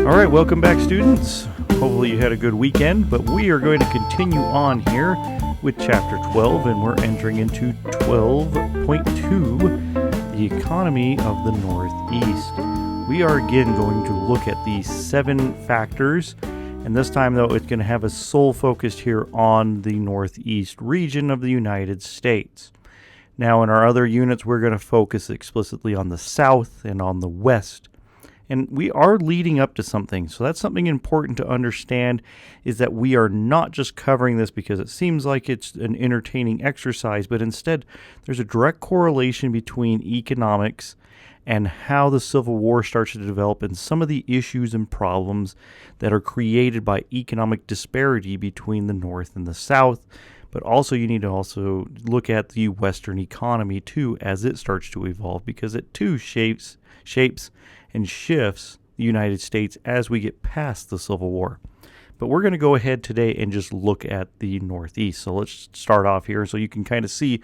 All right, welcome back, students. Hopefully you had a good weekend, but we are going to continue on here with Chapter 12, and we're entering into 12.2, the economy of the Northeast. We are again going to look at the 7 factors, and this time, though, it's going to have a sole focus here on the Northeast region of the United States. Now, in our other units, we're going to focus explicitly on the South and on the West. And we are leading up to something. So that's something important to understand, is that we are not just covering this because it seems like it's an entertaining exercise, but instead there's a direct correlation between economics and how the Civil War starts to develop and some of the issues and problems that are created by economic disparity between the North and the South. But also you need to also look at the Western economy too as it starts to evolve, because it too shapes and shifts the United States as we get past the Civil War. But we're going to go ahead today and just look at the Northeast. So let's start off here so you can kind of see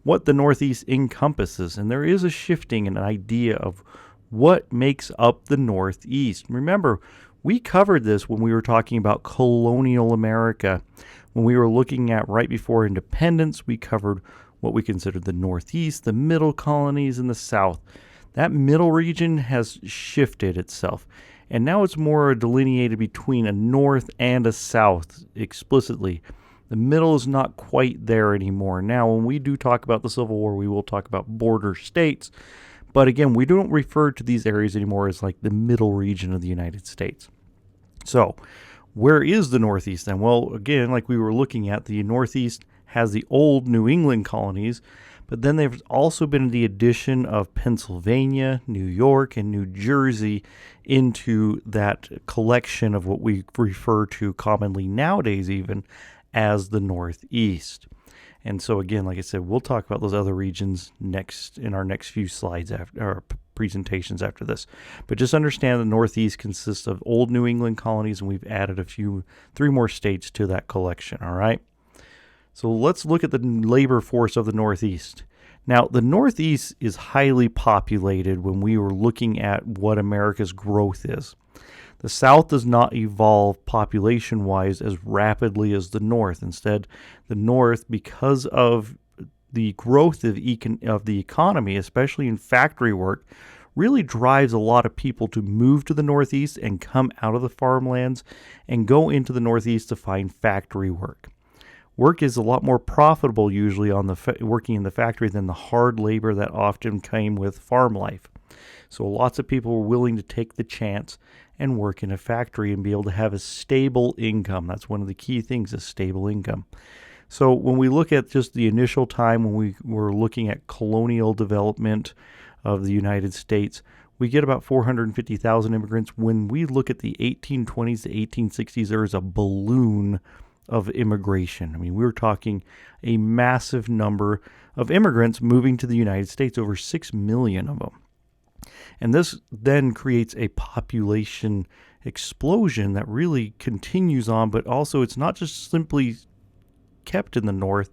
what the Northeast encompasses. And there is a shifting and an idea of what makes up the Northeast. Remember, we covered this when we were talking about colonial America. When we were looking at right before independence, we covered what we considered the Northeast, the middle colonies, and the South. That middle region has shifted itself, and now it's more delineated between a north and a south explicitly. The middle is not quite there anymore. Now, when we do talk about the Civil War, we will talk about border states, but again, we don't refer to these areas anymore as like the middle region of the United States. So, where is the Northeast then? Well, again, like we were looking at, the Northeast has the old New England colonies, but then there's also been the addition of Pennsylvania, New York, and New Jersey into that collection of what we refer to commonly nowadays even as the Northeast. And so again, like I said, we'll talk about those other regions next in our next few slides after our presentations after this. But just understand the Northeast consists of old New England colonies, and we've added 3 more states to that collection, all right? So let's look at the labor force of the Northeast. Now, the Northeast is highly populated when we were looking at what America's growth is. The South does not evolve population-wise as rapidly as the North. Instead, the North, because of the growth of the economy, especially in factory work, really drives a lot of people to move to the Northeast and come out of the farmlands and go into the Northeast to find factory work. Work is a lot more profitable usually on working in the factory than the hard labor that often came with farm life. So lots of people were willing to take the chance and work in a factory and be able to have a stable income. That's one of the key things, a stable income. So when we look at just the initial time when we were looking at colonial development of the United States, we get about 450,000 immigrants. When we look at the 1820s to 1860s, there is a balloon of immigration. I mean, we were talking a massive number of immigrants moving to the United States, over 6 million of them. And this then creates a population explosion that really continues on, but also it's not just simply kept in the North.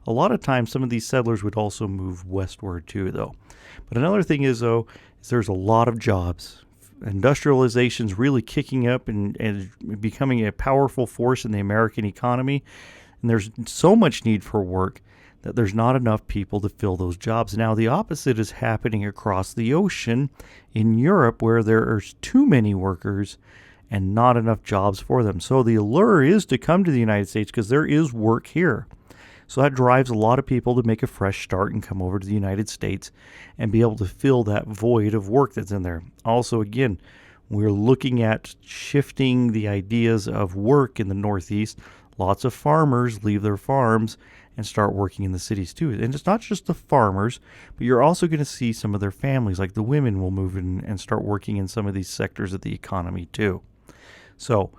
A lot of times some of these settlers would also move westward too, though. But another thing is there's a lot of jobs. Industrialization's really kicking up and becoming a powerful force in the American economy. And there's so much need for work that there's not enough people to fill those jobs. Now, the opposite is happening across the ocean in Europe, where there are too many workers and not enough jobs for them. So the allure is to come to the United States because there is work here. So that drives a lot of people to make a fresh start and come over to the United States and be able to fill that void of work that's in there. Also, again, we're looking at shifting the ideas of work in the Northeast. Lots of farmers leave their farms and start working in the cities too. And it's not just the farmers, but you're also going to see some of their families, like the women will move in and start working in some of these sectors of the economy too. So,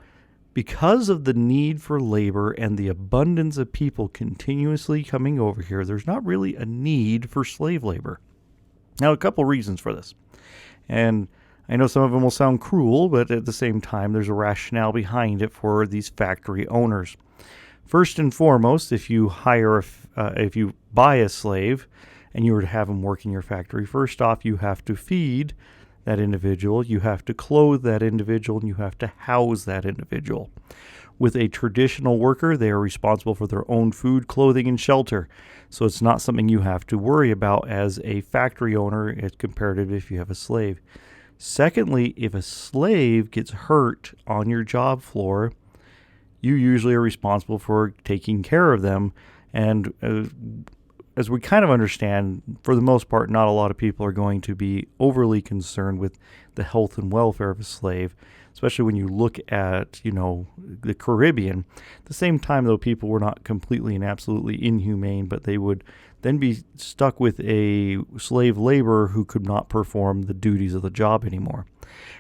because of the need for labor and the abundance of people continuously coming over here, there's not really a need for slave labor. Now, a couple reasons for this. And I know some of them will sound cruel, but at the same time, there's a rationale behind it for these factory owners. First and foremost, if you buy a slave and you were to have him work in your factory, first off, you have to feed that individual, you have to clothe that individual, and you have to house that individual. With a traditional worker, they are responsible for their own food, clothing, and shelter. So it's not something you have to worry about as a factory owner as compared to if you have a slave. Secondly, if a slave gets hurt on your job floor, you usually are responsible for taking care of them. And as we kind of understand, for the most part, not a lot of people are going to be overly concerned with the health and welfare of a slave, especially when you look at, the Caribbean. At the same time, though, people were not completely and absolutely inhumane, but they would then be stuck with a slave laborer who could not perform the duties of the job anymore.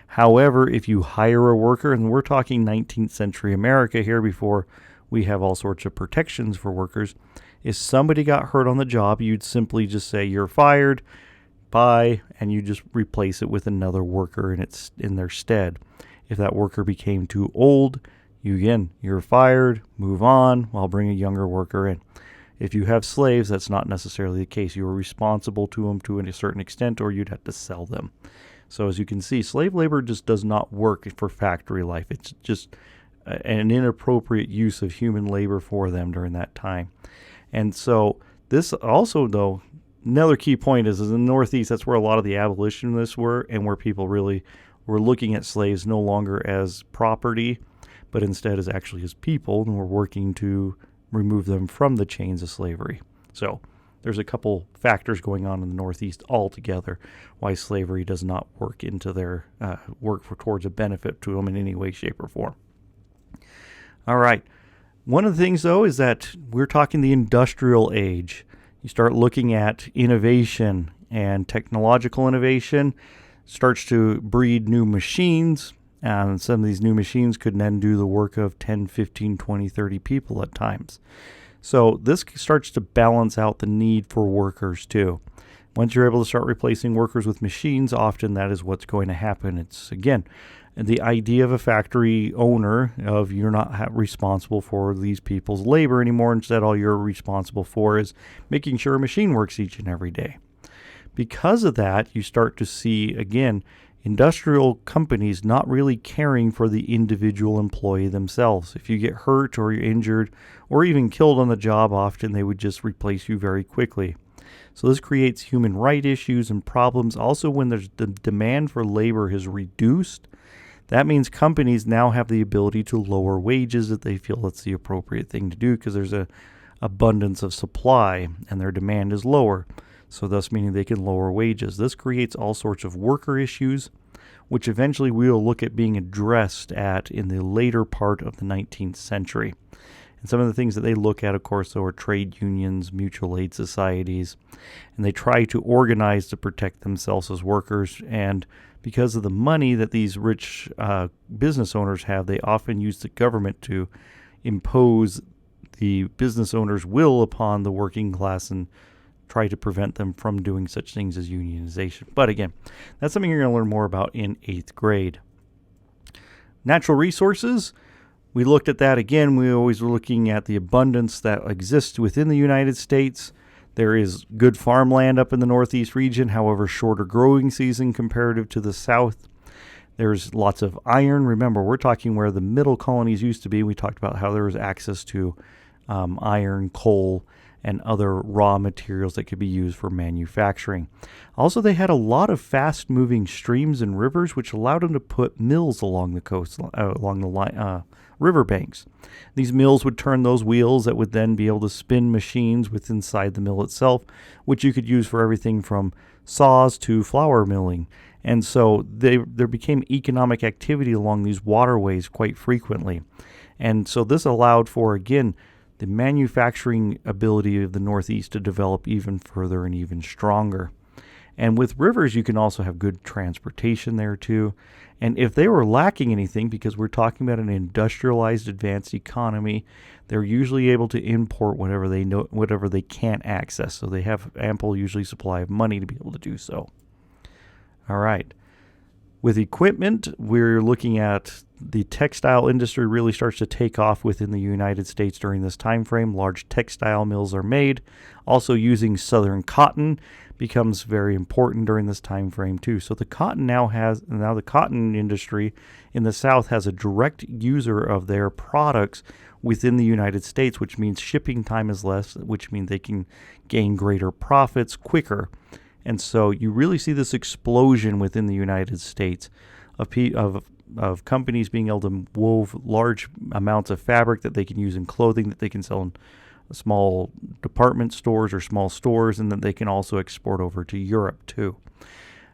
However, if you hire a worker, and we're talking 19th century America here before we have all sorts of protections for workers, if somebody got hurt on the job, you'd simply just say, "You're fired, bye," and you just replace it with another worker in their stead. If that worker became too old, you're fired, move on, I'll bring a younger worker in. If you have slaves, that's not necessarily the case. You are responsible to them to a certain extent, or you'd have to sell them. So as you can see, slave labor just does not work for factory life. It's just an inappropriate use of human labor for them during that time. And so this also, though, another key point is in the Northeast, that's where a lot of the abolitionists were, and where people really were looking at slaves no longer as property, but instead as actually as people, and were working to remove them from the chains of slavery. So there's a couple factors going on in the Northeast altogether why slavery does not work into their towards a benefit to them in any way, shape, or form. All right. One of the things, though, is that we're talking the industrial age. You start looking at innovation, and technological innovation starts to breed new machines, and some of these new machines could then do the work of 10, 15, 20, 30 people at times. So this starts to balance out the need for workers, too. Once you're able to start replacing workers with machines, often that is what's going to happen. It's, again, the idea of a factory owner of you're not responsible for these people's labor anymore. Instead, all you're responsible for is making sure a machine works each and every day. Because of that, you start to see, again, industrial companies not really caring for the individual employee themselves. If you get hurt or you're injured or even killed on the job, often they would just replace you very quickly. So this creates human rights issues and problems. Also, when there's the demand for labor is reduced, that means companies now have the ability to lower wages if they feel that's the appropriate thing to do, because there's an abundance of supply and their demand is lower. So thus meaning they can lower wages. This creates all sorts of worker issues, which eventually we will look at being addressed at in the later part of the 19th century. And some of the things that they look at, of course, though, are trade unions, mutual aid societies, and they try to organize to protect themselves as workers. And because of the money that these rich business owners have, they often use the government to impose the business owner's will upon the working class and try to prevent them from doing such things as unionization. But again, that's something you're going to learn more about in 8th grade. Natural resources, we looked at that again. We always were looking at the abundance that exists within the United States. There is good farmland up in the Northeast region, however, shorter growing season comparative to the South. There's lots of iron. Remember, we're talking where the middle colonies used to be. We talked about how there was access to iron, coal, and other raw materials that could be used for manufacturing. Also, they had a lot of fast-moving streams and rivers, which allowed them to put mills along the coast, along the riverbanks. These mills would turn those wheels that would then be able to spin machines within inside the mill itself, which you could use for everything from saws to flour milling. And so there became economic activity along these waterways quite frequently. And so this allowed for, again, the manufacturing ability of the Northeast to develop even further and even stronger. And with rivers, you can also have good transportation there too. And if they were lacking anything, because we're talking about an industrialized, advanced economy, they're usually able to import whatever they can't access. So they have ample, usually, supply of money to be able to do so. All right. With equipment, we're looking at the textile industry really starts to take off within the United States during this time frame. Large textile mills are made. Also, using southern cotton becomes very important during this time frame too. So the cotton industry in the South has a direct user of their products within the United States, which means shipping time is less, which means they can gain greater profits quicker. And so you really see this explosion within the United States of companies being able to wove large amounts of fabric that they can use in clothing that they can sell in small department stores or small stores, and that they can also export over to Europe too.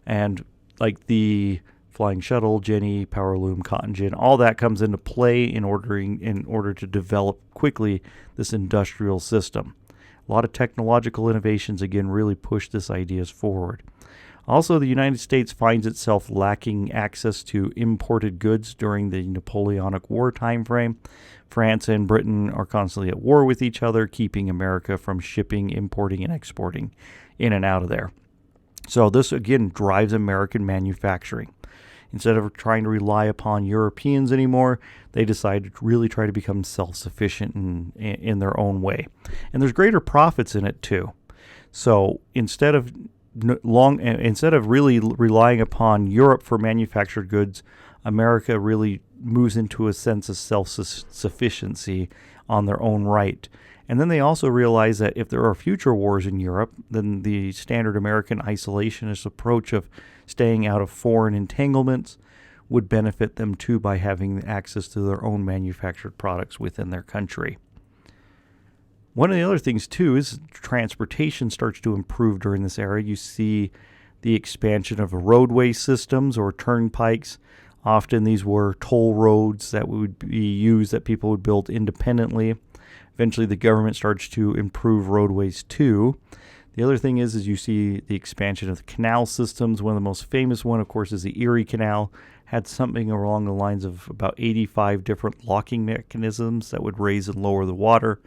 And like the Flying Shuttle, Jenny, Power Loom, Cotton Gin, all that comes into play in order to develop quickly this industrial system. A lot of technological innovations, again, really push this ideas forward. Also, the United States finds itself lacking access to imported goods during the Napoleonic War time frame. France and Britain are constantly at war with each other, keeping America from shipping, importing, and exporting in and out of there. So this, again, drives American manufacturing. Instead of trying to rely upon Europeans anymore, they decide to really try to become self-sufficient in their own way. And there's greater profits in it too. So instead of really relying upon Europe for manufactured goods, America really moves into a sense of self-sufficiency on their own right. And then they also realize that if there are future wars in Europe, then the standard American isolationist approach of staying out of foreign entanglements would benefit them too by having access to their own manufactured products within their country. One of the other things too is transportation starts to improve during this era. You see the expansion of roadway systems or turnpikes. Often these were toll roads that would be used that people would build independently. Eventually the government starts to improve roadways too. The other thing is you see the expansion of the canal systems. One of the most famous one, of course, is the Erie Canal. Had something along the lines of about 85 different locking mechanisms that would raise and lower the water,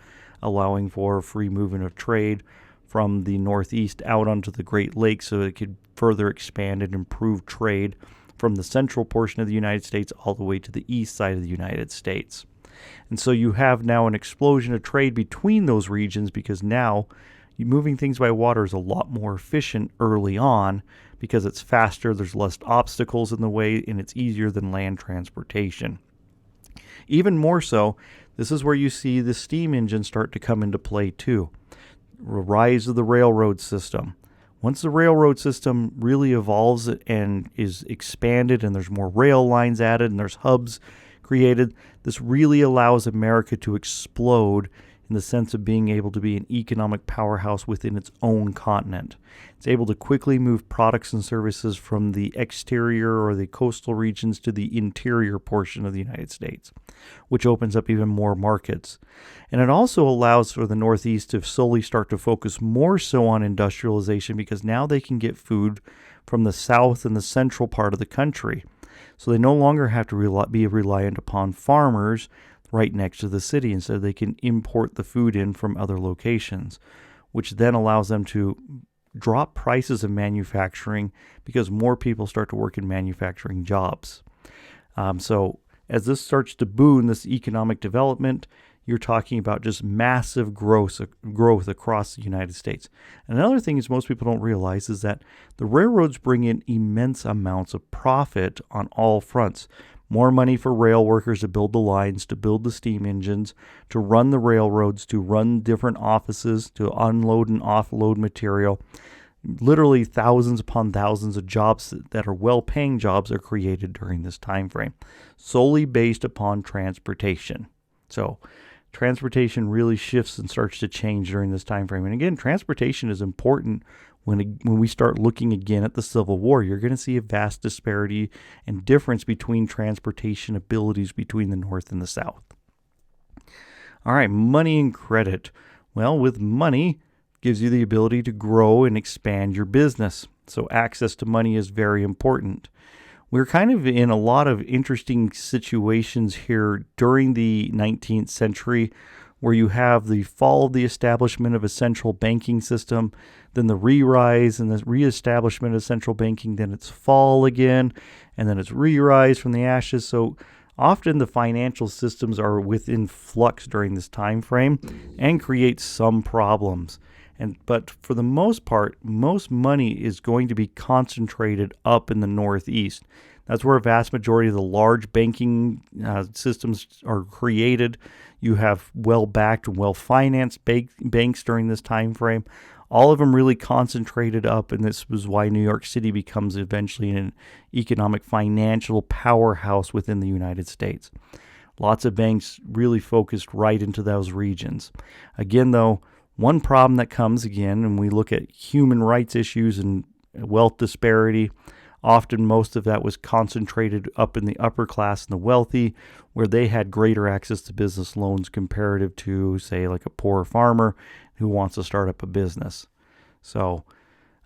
allowing for free movement of trade from the Northeast out onto the Great Lakes so it could further expand and improve trade from the central portion of the United States all the way to the east side of the United States. And so you have now an explosion of trade between those regions because now moving things by water is a lot more efficient early on because it's faster, there's less obstacles in the way, and it's easier than land transportation. Even more so, this is where you see the steam engine start to come into play too. Rise of the railroad system. Once the railroad system really evolves and is expanded and there's more rail lines added and there's hubs created, this really allows America to explode in the sense of being able to be an economic powerhouse within its own continent. It's able to quickly move products and services from the exterior or the coastal regions to the interior portion of the United States, which opens up even more markets. And it also allows for the Northeast to slowly start to focus more so on industrialization because now they can get food from the south and the central part of the country. So they no longer have to be reliant upon farmers right next to the city. Instead, they can import the food in from other locations, which then allows them to drop prices of manufacturing because more people start to work in manufacturing jobs. So as this starts to boom, this economic development, you're talking about just massive growth across the United States. And another thing is most people don't realize is that the railroads bring in immense amounts of profit on all fronts. More money for rail workers to build the lines, to build the steam engines, to run the railroads, to run different offices, to unload and offload material. Literally thousands upon thousands of jobs that are well-paying jobs are created during this time frame, solely based upon transportation. So transportation really shifts and starts to change during this time frame. And again, transportation is important when we start looking again at the Civil War. You're going to see a vast disparity and difference between transportation abilities between the North and the South. All right, money and credit. Well, with money gives you the ability to grow and expand your business. So access to money is very important. We're kind of in a lot of interesting situations here during the 19th century where you have the fall of the establishment of a central banking system, then the re-rise and the re-establishment of central banking, then its fall again, and then its re-rise from the ashes. So often the financial systems are within flux during this time frame and create some problems. But for the most part, most money is going to be concentrated up in the Northeast. That's where a vast majority of the large banking systems are created. You have well-backed and well-financed banks during this time frame. All of them really concentrated up, and this was why New York City becomes eventually an economic financial powerhouse within the United States. Lots of banks really focused right into those regions. Again, though, one problem that comes again, and we look at human rights issues and wealth disparity, often most of that was concentrated up in the upper class and the wealthy, where they had greater access to business loans comparative to, say, like a poor farmer who wants to start up a business. So,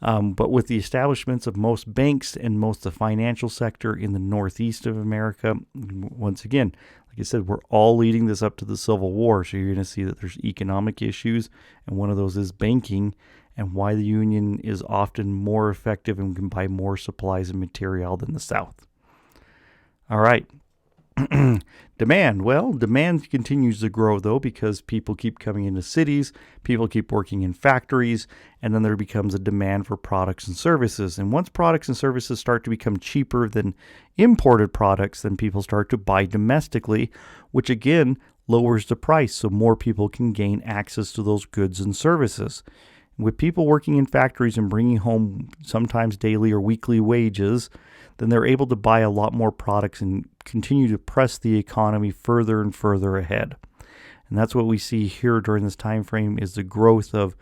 but with the establishments of most banks and most of the financial sector in the Northeast of America, once again, like I said, we're all leading this up to the Civil War. So you're going to see that there's economic issues, and one of those is banking, and why the Union is often more effective and can buy more supplies and material than the South. All right. Demand. Well, demand continues to grow, though, because people keep coming into cities, people keep working in factories, and then there becomes a demand for products and services. And once products and services start to become cheaper than imported products, then people start to buy domestically, which again lowers the price so more people can gain access to those goods and services. With people working in factories and bringing home sometimes daily or weekly wages, then they're able to buy a lot more products and continue to press the economy further and further ahead. And that's what we see here during this time frame is the growth of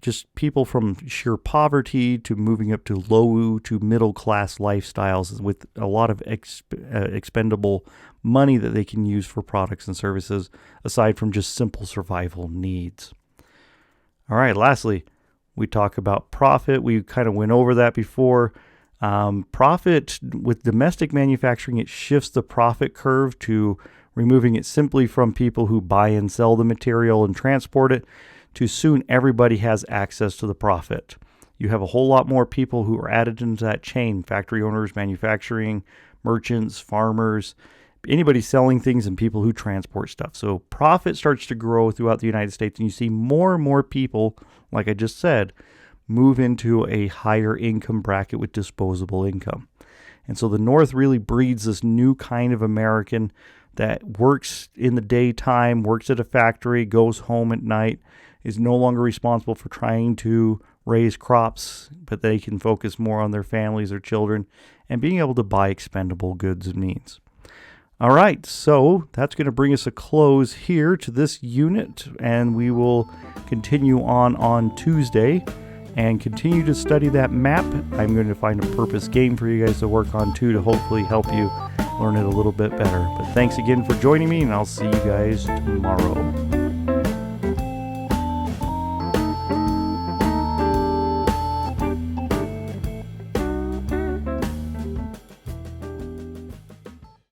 just people from sheer poverty to moving up to low to middle class lifestyles with a lot of expendable money that they can use for products and services aside from just simple survival needs. All right, lastly, we talk about profit. We kind of went over that before. Profit with domestic manufacturing, it shifts the profit curve to removing it simply from people who buy and sell the material and transport it to soon everybody has access to the profit. You have a whole lot more people who are added into that chain, factory owners, manufacturing, merchants, farmers, anybody selling things and people who transport stuff. So profit starts to grow throughout the United States, and you see more and more people, like I just said, move into a higher income bracket with disposable income. And so the North really breeds this new kind of American that works in the daytime, works at a factory, goes home at night, is no longer responsible for trying to raise crops, but they can focus more on their families, their children, and being able to buy expendable goods and means. All right, so that's going to bring us a close here to this unit, and we will continue on Tuesday and continue to study that map. I'm going to find a purpose game for you guys to work on too to hopefully help you learn it a little bit better. But thanks again for joining me, and I'll see you guys tomorrow.